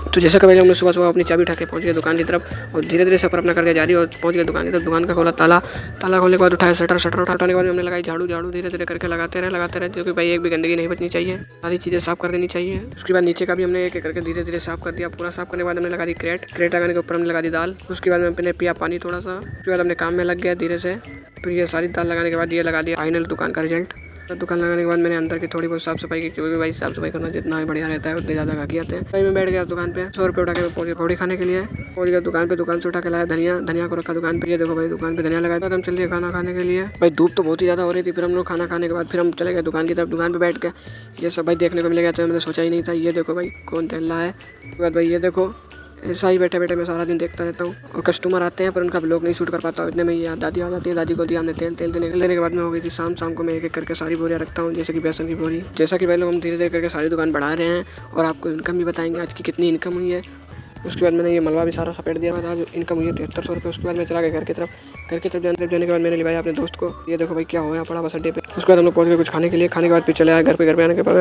तो जैसा कि हमने सुबह सुबह अपनी चाबी उठा के पहुंच गए दुकान की तरफ और धीरे धीरे सफर अपना करके जारी और पहुंच गए दुकान की तरफ। दुकान का खोला ताला, ताला खोलने के बाद उठाया शटर उठाने के बाद हमने लगाई झाड़ू, धीरे धीरे करके लगाते रहे क्योंकि भाई एक भी गंदगी नहीं बचनी चाहिए, सारी चीज़ें साफ कर देनी चाहिए। उसके बाद नीचे का भी हमने एक करके धीरे धीरे साफ कर दिया। पूरा साफ करने के बाद हमने लगा दी क्रेट लगाने के ऊपर हमने लगा दी दाल। उसके बाद मैंने पिया पानी थोड़ा सा। उसके बाद हमने काम में लग गया धीरे से। फिर ये सारी दाल लगाने के बाद ये लगा दिया फाइनल दुकान का रिजल्ट। दुकान लगाने के बाद मैंने अंदर की थोड़ी बहुत साफ सफाई की क्योंकि भाई साफ सफाई करना जितना बढ़िया रहता है उतने ज़्यादा गाहकी आते हैं। भाई मैं बैठ गया दुकान पे 100 रुपये उठा के पहुंच गया पकौड़ी खाने के लिए। पहुंच गया दुकान पे, दुकान से उठा के लाया धनिया को रखा दुकान पे। ये देखो भाई दुकान पे धनिया लगाया था। हम चल दिए खाना खाने के लिए। भाई धूप तो बहुत ही ज़्यादा हो रही थी। फिर हम लोग खाना खाने के बाद फिर हम चले गए दुकान की तरफ। दुकान पे बैठ के ये सब भाई देखने को मिलेगा तो मैंने सोचा ही नहीं था। ये देखो भाई कौन टहल रहा है। उसके बाद भाई ये देखो ऐसा ही बैठे बैठे मैं सारा दिन देखता रहता हूँ और कस्टमर आते हैं पर उनका ब्लॉग नहीं शूट कर पाता हूँ। इतने में ये दादी आ जाती है। दादी को दिया हमने तेल देने के बाद में हो गई थी शाम को मैं एक एक करके सारी बोरियाँ रखता हूँ जैसे कि बेसन की बोरी। जैसा कि भाई लोग हम धीरे धीरे करके सारी दुकान बढ़ा रहे हैं और आपको इनकम भी बताएंगे आज की कितनी इनकम हुई है। उसके बाद मैंने ये मलबा भी सारा सपेट दिया था। आज इनकम हुई है 7300 रुपये। उसके बाद मैं चला गया घर की तरफ जाने के बाद मैंने लिया अपने दोस्त को। ये देखो भाई क्या हुआ पड़ा बस अड्डे पे। उसके बाद हम लोग पहुंच गए कुछ खाने के लिए। खाने के बाद फिर चले आए घर पे आने के बाद